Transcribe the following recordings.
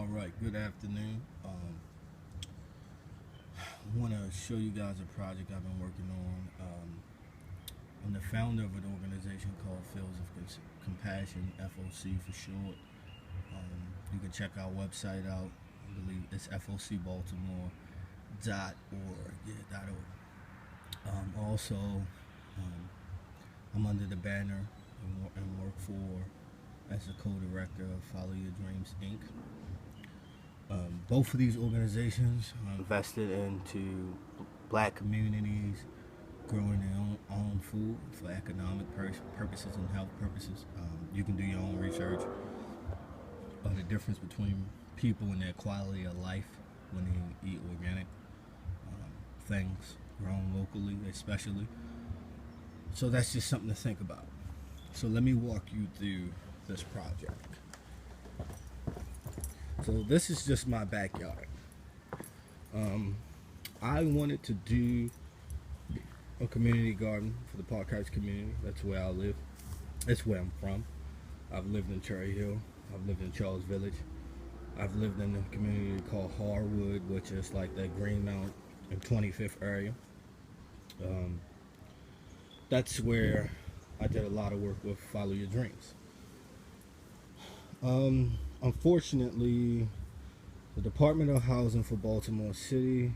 All right, good afternoon. I want to show you guys a project I've been working on. I'm the founder of an organization called Fields of Compassion, FOC for short. You can check our website out. I believe it's focbaltimore.org. Yeah, .org. I'm under the banner and work for as the co-director of Follow Your Dreams Inc. Both of these organizations are invested into black communities growing their own food for economic purposes and health purposes. You can do your own research of the difference between people and their quality of life when they eat organic things grown locally, especially. So that's just something to think about. So let me walk you through this project. So this is just my backyard. I wanted to do a community garden for the Park Heights community. That's where I live. That's where I'm from. I've lived in Cherry Hill. I've lived in Charles Village. I've lived in a community called Harwood, which is like that Greenmount and 25th area. That's where I did a lot of work with Follow Your Dreams. Unfortunately, the Department of Housing for Baltimore City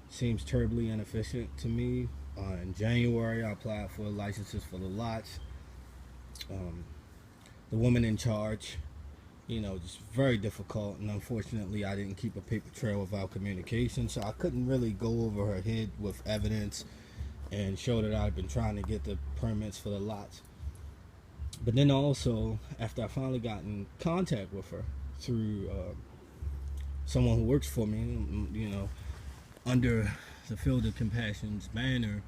seems terribly inefficient to me. In January, I applied for licenses for the lots. The woman in charge, just very difficult, and unfortunately, I didn't keep a paper trail of our communication, so I couldn't really go over her head with evidence and show that I'd been trying to get the permits for the lots. But then also, after I finally got in contact with her through someone who works for me, under the Field of Compassion's banner,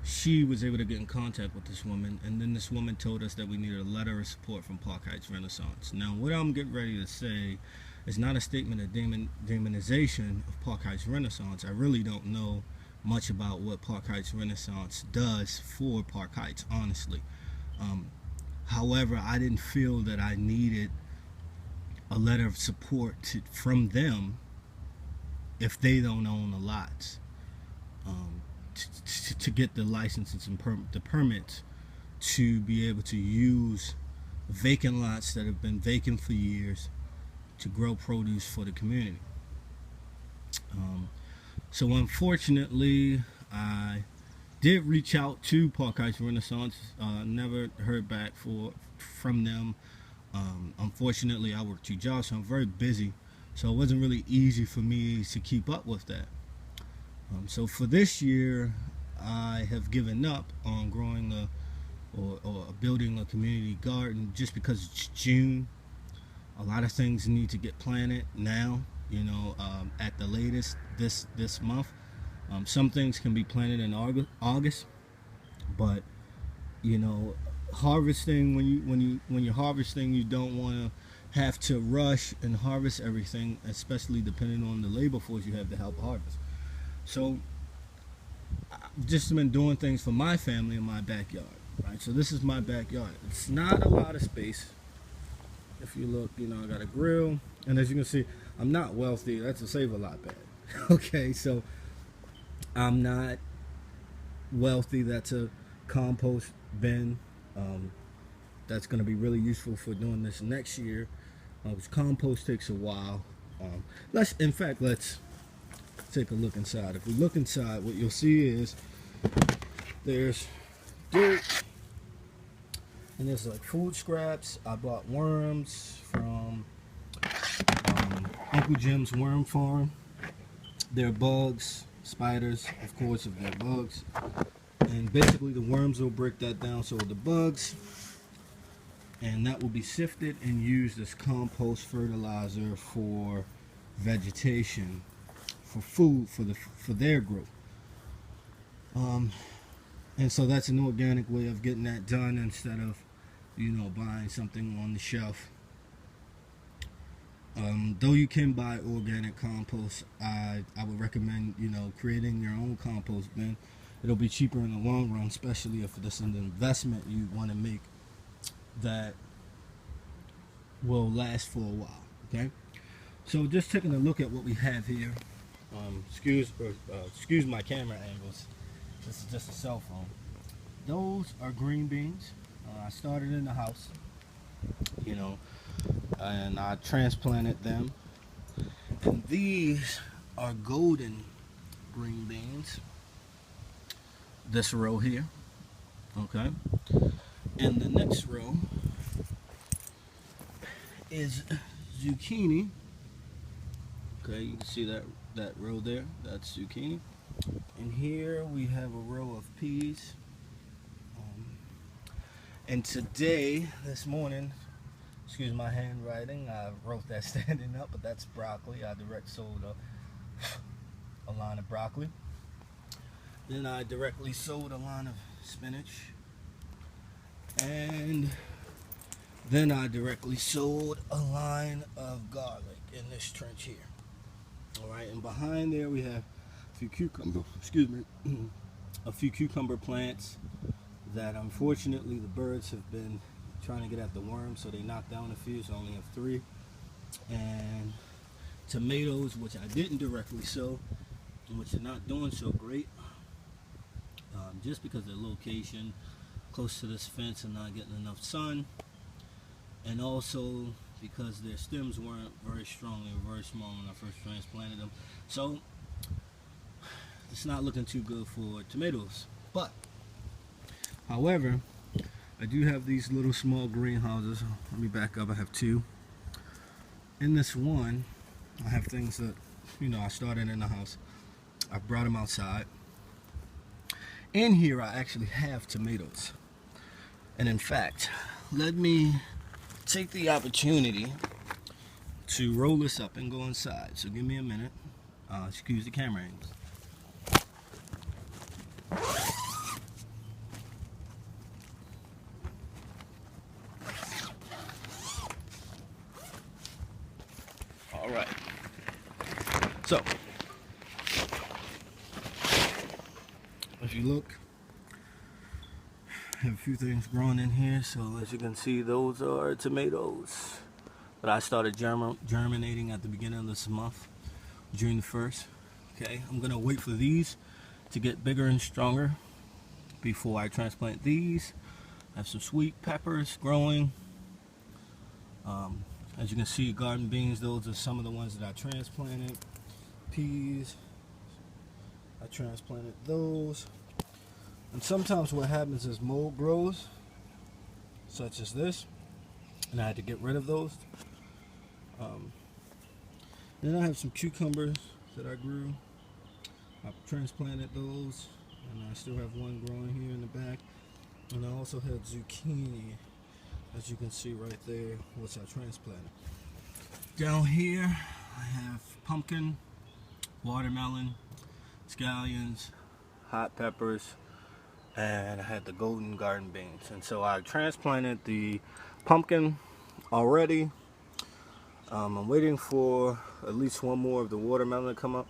she was able to get in contact with this woman, and then this woman told us that we needed a letter of support from Park Heights Renaissance. Now, what I'm getting ready to say is not a statement of demonization of Park Heights Renaissance. I really don't know much about what Park Heights Renaissance does for Park Heights, honestly. However, I didn't feel that I needed a letter of support from them if they don't own the lots, to get the licenses and the permits to be able to use vacant lots that have been vacant for years to grow produce for the community. So unfortunately, I did reach out to Park Heights Renaissance. Never heard back from them. Unfortunately, I work 2 jobs, so I'm very busy. So it wasn't really easy for me to keep up with that. So for this year, I have given up on growing or building a community garden just because it's June. A lot of things need to get planted now, at the latest this month. Some things can be planted in August, but harvesting when you're harvesting, you don't want to have to rush and harvest everything, especially depending on the labor force you have to help harvest. So I've just been doing things for my family in my backyard, right? So this is my backyard. It's not a lot of space. If you look, I got a grill, and as you can see, I'm not wealthy. That's a Save-A-Lot bag. Okay, so I'm not wealthy. That's a compost bin. That's going to be really useful for doing this next year. Because compost takes a while. Let's take a look inside. If we look inside, what you'll see is there's dirt, and there's like food scraps. I bought worms from Uncle Jim's worm farm. They're bugs, spiders, of course, if they're bugs. And basically the worms will break that down, so the bugs, and that will be sifted and used as compost fertilizer for vegetation, for food, for their growth. And so that's an organic way of getting that done instead of buying something on the shelf. Though you can buy organic compost, I would recommend creating your own compost bin. It'll be cheaper in the long run, especially if this is an investment you want to make that will last for a while. Okay, So just taking a look at what we have here. Excuse my camera angles. This is just a cell phone. Those are green beans. I started in the house, you know, and I transplanted them. And these are golden green beans. This row here, okay. And the next row is zucchini. Okay, you can see that row there. That's zucchini. And here we have a row of peas. And today, this morning, excuse my handwriting, I wrote that standing up, but that's broccoli. I direct sowed a line of broccoli. Then I directly sowed a line of spinach. And then I directly sowed a line of garlic in this trench here. Alright, and behind there we have a few cucumber plants that unfortunately the birds have been trying to get at the worms, so they knocked down a few, so I only have 3. And tomatoes, which I didn't directly sow, which are not doing so great, just because of their location close to this fence and not getting enough sun, and also because their stems weren't very strong. They were very small when I first transplanted them, so it's not looking too good for tomatoes. But however, I do have these little small greenhouses. Let me back up. I have 2. In this one, I have things that, you know, I started in the house. I brought them outside. In here, I actually have tomatoes. And in fact, let me take the opportunity to roll this up and go inside. So give me a minute. Excuse the camera angles. All right. So, if you look, I have a few things growing in here. So as you can see, those are tomatoes that I started germinating at the beginning of this month, June 1st. Okay, I'm gonna wait for these to get bigger and stronger before I transplant these. I have some sweet peppers growing. As you can see, garden beans, those are some of the ones that I transplanted. Peas, I transplanted those. And sometimes what happens is mold grows, such as this, and I had to get rid of those. Then I have some cucumbers that I grew. I transplanted those, and I still have one growing here in the back. And I also had zucchini, as you can see right there, which I transplanted. Down here, I have pumpkin, watermelon, scallions, hot peppers, and I had the golden garden beans. And so I transplanted the pumpkin already. I'm waiting for at least one more of the watermelon to come up.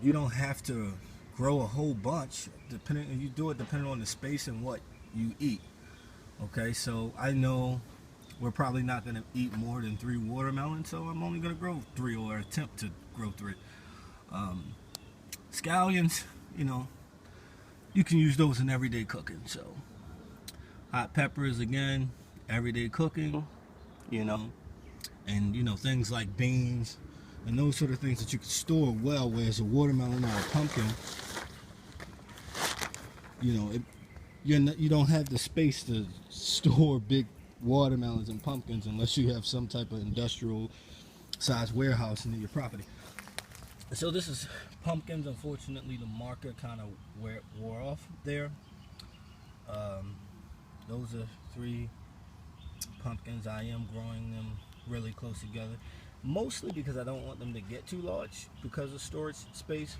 You don't have to grow a whole bunch. You do it depending on the space and what you eat. Okay, so I know we're probably not going to eat more than 3 watermelons, so I'm only going to grow 3, or attempt to grow 3. Scallions, you know, you can use those in everyday cooking. So hot peppers, again, everyday cooking, you know, and you know, things like beans and those sort of things that you can store well, whereas a watermelon or a pumpkin, you know, you don't have the space to store big watermelons and pumpkins unless you have some type of industrial size warehouse near your property. So this is pumpkins. Unfortunately, the marker kind of wore off there. Those are 3 pumpkins. I am growing them really close together, mostly because I don't want them to get too large because of storage space,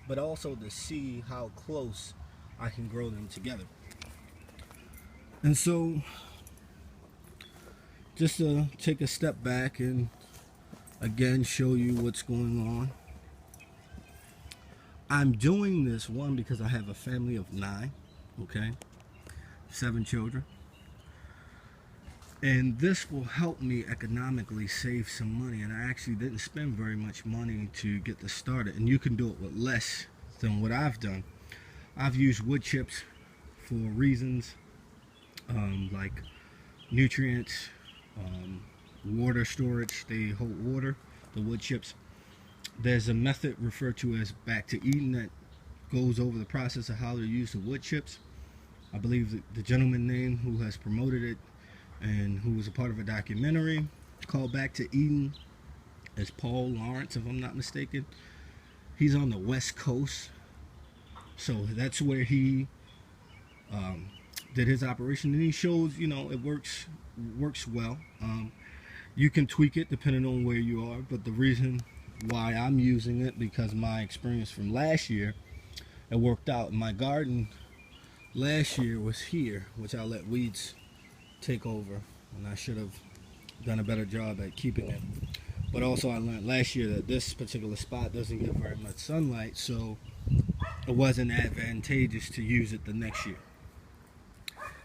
but also to see how close I can grow them together. And so, just to take a step back and again show you what's going on. I'm doing this, one, because I have a family of 9, okay, 7 children. And this will help me economically save some money. And I actually didn't spend very much money to get this started. And you can do it with less than what I've done. I've used wood chips for reasons like nutrients, water storage. They hold water, the wood chips. There's a method referred to as back to Eden that goes over the process of how to use the wood chips. I believe the gentleman name who has promoted it and who was a part of a documentary called Back to Eden is Paul Lawrence, if I'm not mistaken. He's on the West Coast, so that's where he did his operation, and he shows, it works well. You can tweak it depending on where you are, but the reason why I'm using it, because my experience from last year, it worked out. My garden last year was here, which I let weeds take over, and I should have done a better job at keeping it. But also I learned last year that this particular spot doesn't get very much sunlight, so it wasn't advantageous to use it the next year.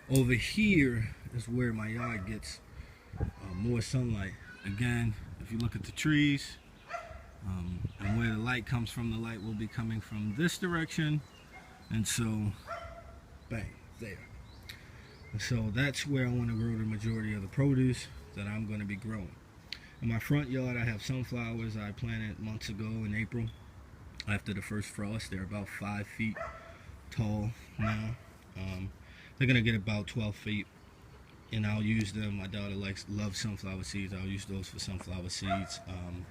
Over here is where my yard gets more sunlight. Again, if you look at the trees, and where the light comes from, the light will be coming from this direction, and so bang, there. And so that's where I want to grow the majority of the produce that I'm going to be growing. In my front yard, I have sunflowers I planted months ago in April after the first frost. They're about 5 feet tall now. They're going to get about 12 feet, and I'll use them. My daughter loves sunflower seeds. I'll use those for sunflower seeds,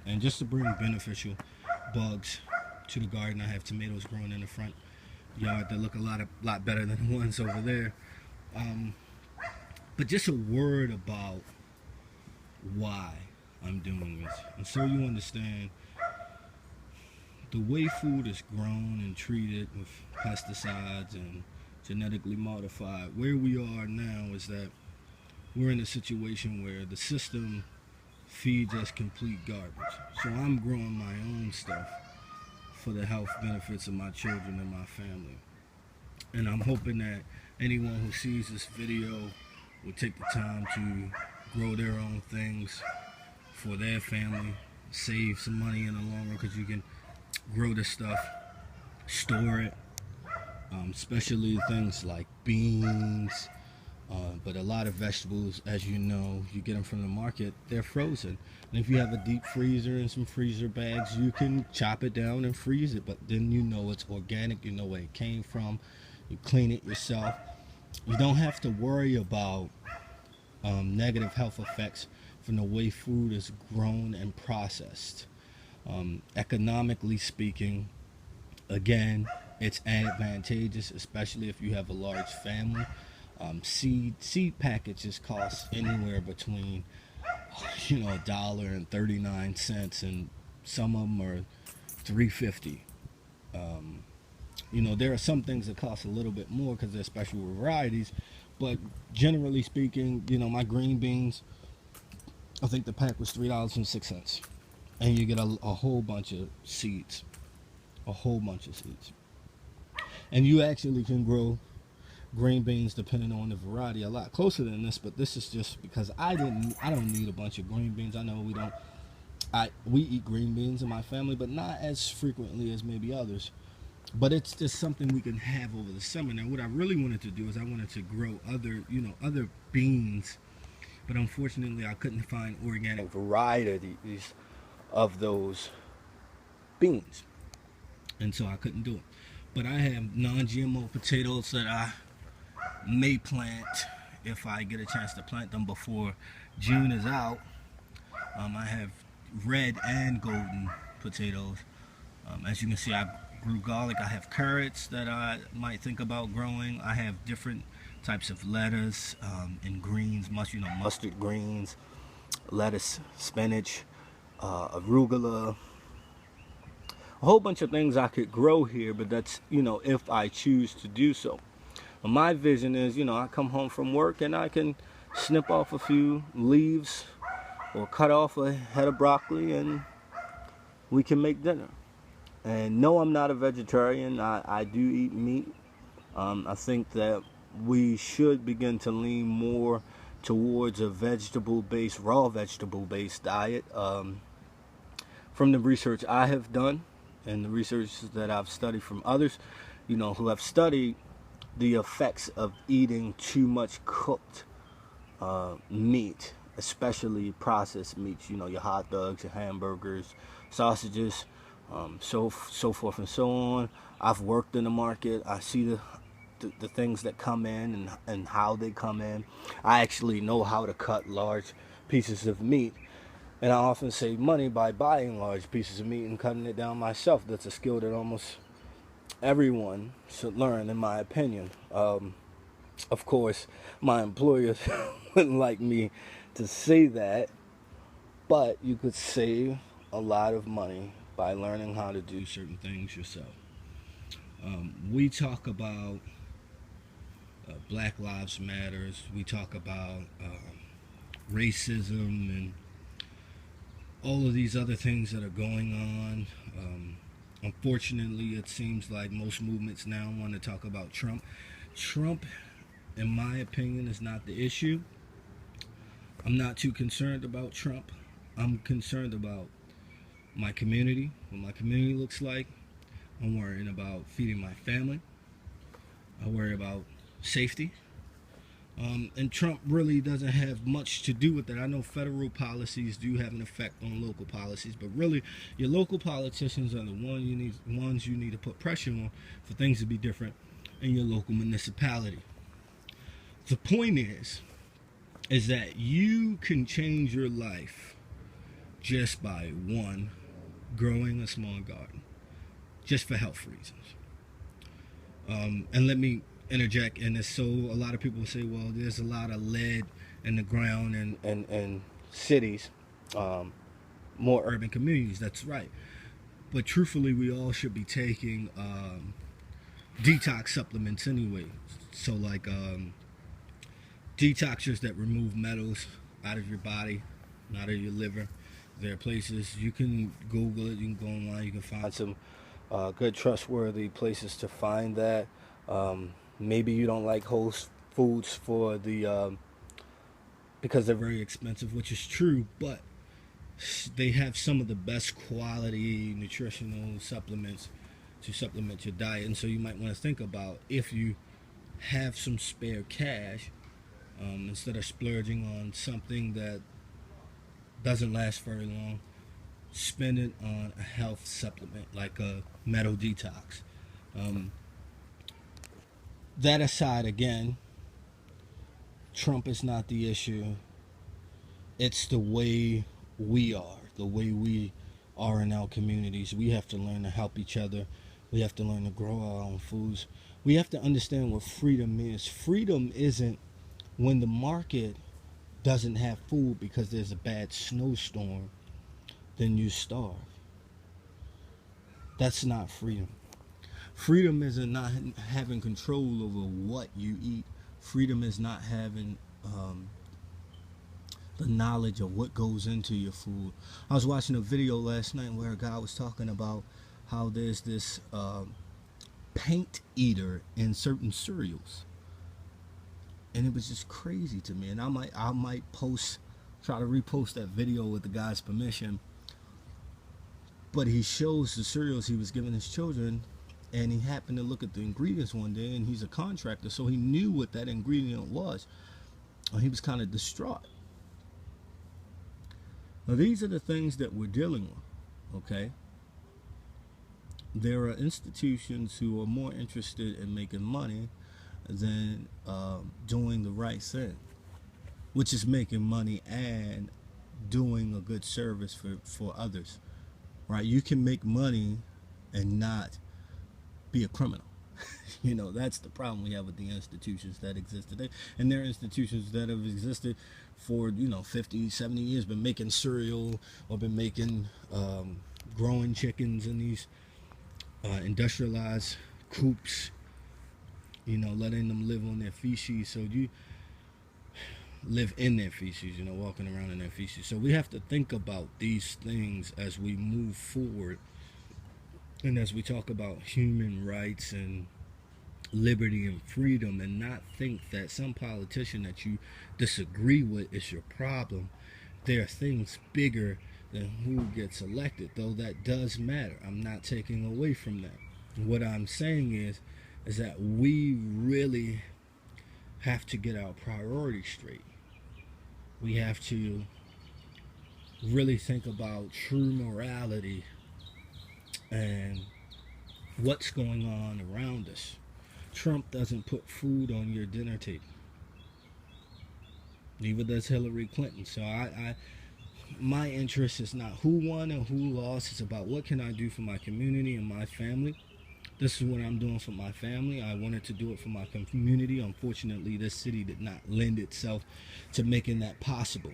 and just to bring beneficial bugs to the garden. I have tomatoes growing in the front yard that look a lot better than the ones over there. But just a word about why I'm doing this, and so you understand the way food is grown and treated with pesticides and genetically modified. Where we are now is that we're in a situation where the system feeds us complete garbage. So I'm growing my own stuff for the health benefits of my children and my family. And I'm hoping that anyone who sees this video will take the time to grow their own things for their family, save some money in the long run, because you can grow this stuff, store it, especially things like beans, but a lot of vegetables, as you know, you get them from the market, they're frozen. And if you have a deep freezer and some freezer bags, you can chop it down and freeze it, but then you know it's organic, you know where it came from, you clean it yourself. You don't have to worry about negative health effects from the way food is grown and processed. Economically speaking, again, it's advantageous, especially if you have a large family. Seed packages cost anywhere between $1.39, and some of them are $3.50. There are some things that cost a little bit more because they're special varieties, but generally speaking, my green beans, I think the pack was $3.06, and you get a whole bunch of seeds, and you actually can grow green beans, depending on the variety, a lot closer than this. But this is just because I don't need a bunch of green beans. I know we eat green beans in my family, but not as frequently as maybe others. But it's just something we can have over the summer. Now, what I really wanted to do is I wanted to grow other beans, but unfortunately I couldn't find organic varieties of those beans, and so I couldn't do it. But I have non-GMO potatoes that I may plant if I get a chance to plant them before June is out. I have red and golden potatoes. As you can see, I grew garlic. I have carrots that I might think about growing. I have different types of lettuce and greens, mustard greens, lettuce, spinach, arugula, a whole bunch of things I could grow here, but that's, if I choose to do so. My vision is, I come home from work and I can snip off a few leaves or cut off a head of broccoli and we can make dinner. And no, I'm not a vegetarian. I do eat meat. I think that we should begin to lean more towards a vegetable-based, raw vegetable-based diet. From the research I have done and the research that I've studied from others, who have studied the effects of eating too much cooked meat, especially processed meats, your hot dogs, your hamburgers, sausages, so forth and so on. I've worked in the market. I see the things that come in and how they come in. I actually know how to cut large pieces of meat, and I often save money by buying large pieces of meat and cutting it down myself. That's a skill that almost everyone should learn, in my opinion. Of course, my employers wouldn't like me to say that, but you could save a lot of money by learning how to do certain things yourself. We talk about Black Lives Matters. We talk about racism and all of these other things that are going on. Unfortunately, it seems like most movements now want to talk about Trump. Trump, in my opinion, is not the issue. I'm not too concerned about Trump. I'm concerned about my community, what my community looks like. I'm worrying about feeding my family. I worry about safety. And Trump really doesn't have much to do with that. I know federal policies do have an effect on local policies, but really, your local politicians are the ones you need to put pressure on for things to be different in your local municipality. The point is that you can change your life just by, one, growing a small garden, just for health reasons. And let me interject in this. So a lot of people say, well, there's a lot of lead in the ground and cities, more urban communities. That's right. But truthfully, we all should be taking detox supplements anyway. So like detoxers that remove metals out of your body, out of your liver. There are places you can Google it, you can go online, you can find some good trustworthy places to find that. Maybe you don't like whole foods for the because they're very expensive, which is true, but they have some of the best quality nutritional supplements to supplement your diet. And so you might want to think about, if you have some spare cash, instead of splurging on something that doesn't last very long, spend it on a health supplement like a metal detox. That aside, again, Trump is not the issue. It's the way we are in our communities. We have to learn to help each other. We have to learn to grow our own foods. We have to understand what freedom is. Freedom isn't when the market doesn't have food because there's a bad snowstorm, then you starve. That's not freedom. Freedom isn't not having control over what you eat. Freedom is not having the knowledge of what goes into your food. I was watching a video last night where a guy was talking about how there's this paint eater in certain cereals, and it was just crazy to me. And I might try to repost that video with the guy's permission. But he shows the cereals he was giving his children, and he happened to look at the ingredients one day, and he's a contractor, so he knew what that ingredient was. And he was kind of distraught. Now, these are the things that we're dealing with, okay? There are institutions who are more interested in making money than doing the right thing, which is making money and doing a good service for others, right? You can make money and not be a criminal. That's the problem we have with the institutions that exist today. And there are institutions that have existed for 50, 70 years, been making cereal or been making growing chickens in these industrialized coops, letting them live on their feces. So you live in their feces, walking around in their feces. So we have to think about these things as we move forward, and as we talk about human rights and liberty and freedom, and not think that some politician that you disagree with is your problem. There are things bigger than who gets elected, though that does matter. I'm not taking away from that. What I'm saying is that we really have to get our priorities straight. We have to really think about true morality and what's going on around us. Trump doesn't put food on your dinner table. Neither does Hillary Clinton. So my interest is not who won and who lost. It's about what can I do for my community and my family. This is what I'm doing for my family. I wanted to do it for my community. Unfortunately, this city did not lend itself to making that possible.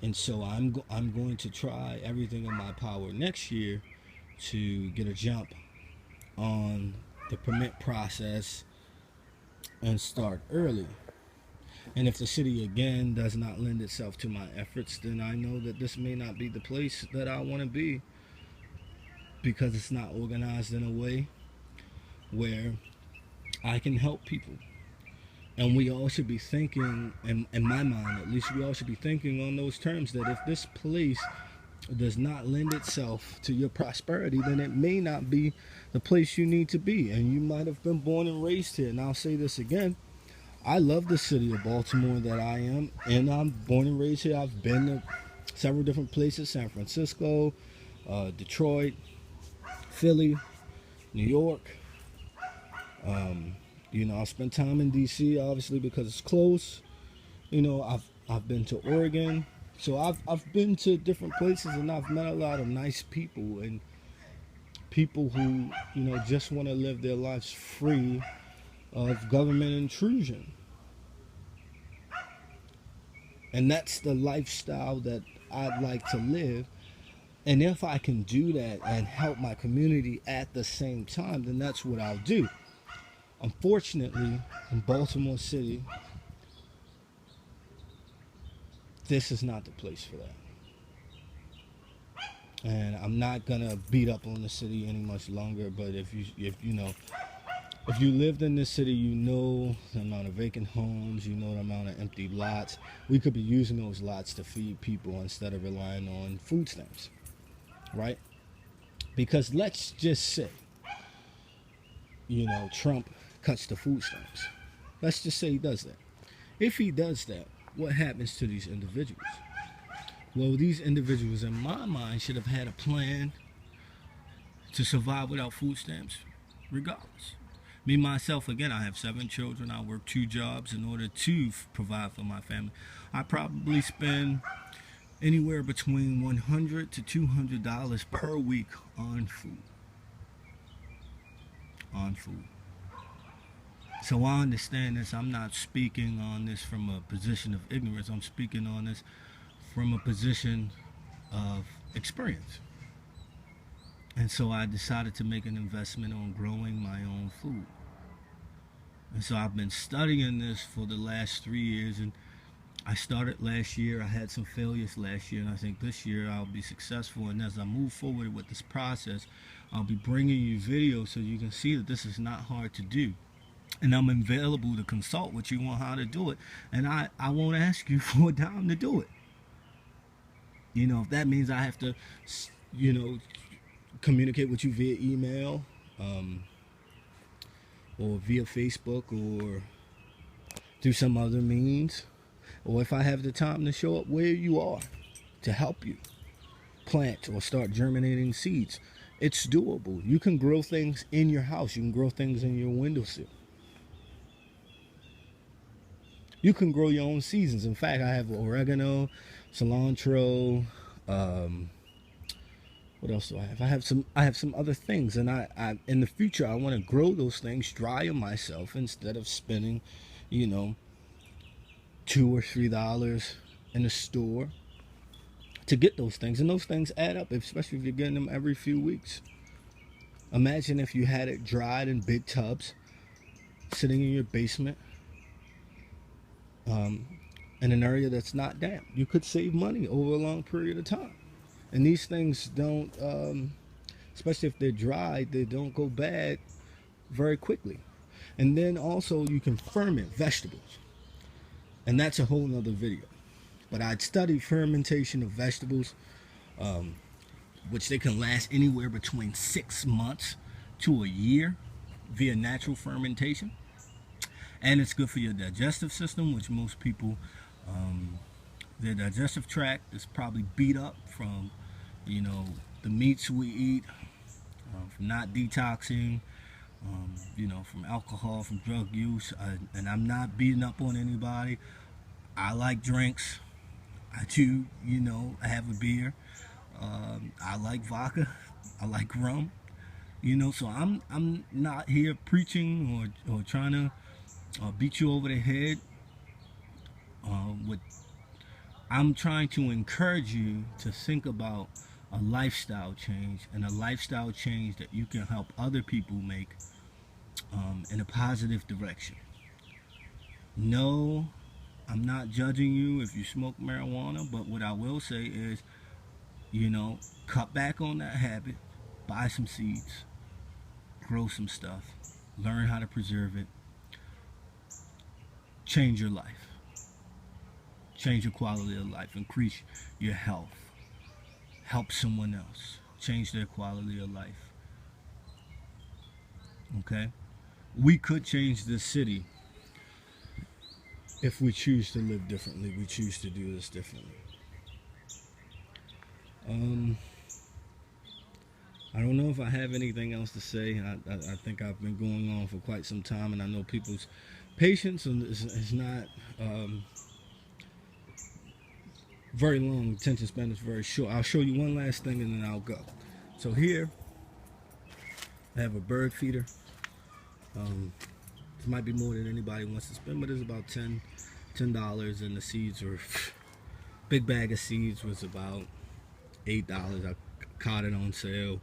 And so I'm going to try everything in my power next year to get a jump on the permit process and start early. And if the city again does not lend itself to my efforts, then I know that this may not be the place that I want to be, because it's not organized in a way where I can help people. And we all should be thinking, in my mind at least, we all should be thinking on those terms, that if this place does not lend itself to your prosperity, then it may not be the place you need to be. And you might have been born and raised here. And I'll say this again, I love the city of Baltimore that I am, and I'm born and raised here. I've been to several different places: San Francisco, Detroit, Philly, New York. I spent time in DC, obviously, because it's close. I've been to Oregon. So I've been to different places, and I've met a lot of nice people, and people who, just want to live their lives free of government intrusion. And that's the lifestyle that I'd like to live. And if I can do that and help my community at the same time, then that's what I'll do. Unfortunately, in Baltimore City, this is not the place for that. And I'm not gonna beat up on the city any much longer. But if you lived in this city, you know the amount of vacant homes, you know the amount of empty lots. We could be using those lots to feed people instead of relying on food stamps, right? Because let's just say, Trump cuts the food stamps. Let's just say he does that. If he does that, what happens to these individuals? Well, these individuals, in my mind, should have had a plan to survive without food stamps, regardless. Me, myself, again, I have 7 children. I work 2 jobs in order to provide for my family. I probably spend anywhere between $100 to $200 per week on food. So I understand this. I'm not speaking on this from a position of ignorance. I'm speaking on this from a position of experience. And so I decided to make an investment on growing my own food. And so I've been studying this for the last 3 years, and I started last year. I had some failures last year, and I think this year I'll be successful. And as I move forward with this process, I'll be bringing you videos so you can see that this is not hard to do. And I'm available to consult with you on how to do it. And I won't ask you for a dime to do it. If that means I have to, communicate with you via email, or via Facebook, or through some other means, or if I have the time to show up where you are to help you plant or start germinating seeds, it's doable. You can grow things in your house. You can grow things in your windowsill. You can grow your own seasons. In fact, I have oregano, cilantro. What else do I have? I have some other things, and I in the future I want to grow those things, dry them myself instead of spending, $2 or $3 in a store to get those things. And those things add up, especially if you're getting them every few weeks. Imagine if you had it dried in big tubs, sitting in your basement, in an area that's not damp. You could save money over a long period of time. And these things don't, especially if they're dried, they don't go bad very quickly. And then also you can ferment vegetables, and that's a whole nother video. But I'd studied fermentation of vegetables, which they can last anywhere between 6 months to a year via natural fermentation. And it's good for your digestive system, which most people, their digestive tract is probably beat up from, the meats we eat, from not detoxing, from alcohol, from drug use. And I'm not beating up on anybody. I like drinks. I do, I have a beer. I like vodka. I like rum. So I'm not here preaching or trying to beat you over the head. I'm trying to encourage you to think about a lifestyle change, and a lifestyle change that you can help other people make in a positive direction. No, I'm not judging you if you smoke marijuana, but what I will say is, cut back on that habit, buy some seeds, grow some stuff, learn how to preserve it, change your life, change your quality of life, increase your health, help someone else, change their quality of life. Okay? We could change this city if we choose to live differently. We choose to do this differently. I don't know if I have anything else to say. I think I've been going on for quite some time, and I know people's patience is not very long. Attention span is very short. I'll show you one last thing and then I'll go. So here I have a bird feeder. This might be more than anybody wants to spend, but it's about $10, and the seeds were, big bag of seeds was about $8. I caught it on sale.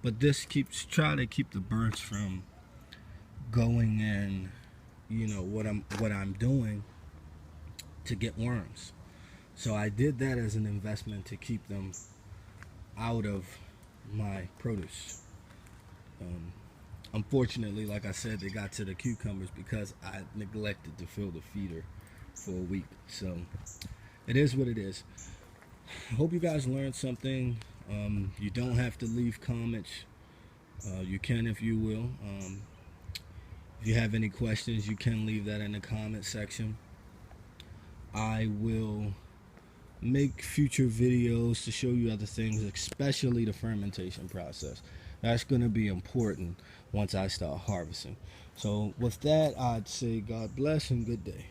But this try to keep the birds from going in, what I'm doing to get worms. So I did that as an investment to keep them out of my produce. Unfortunately, like I said, they got to the cucumbers because I neglected to fill the feeder for a week. So it is what it is. I hope you guys learned something. You don't have to leave comments. You can if you will. If you have any questions, you can leave that in the comment section. I will make future videos to show you other things, especially the fermentation process. That's going to be important once I start harvesting. So with that, I'd say God bless and good day.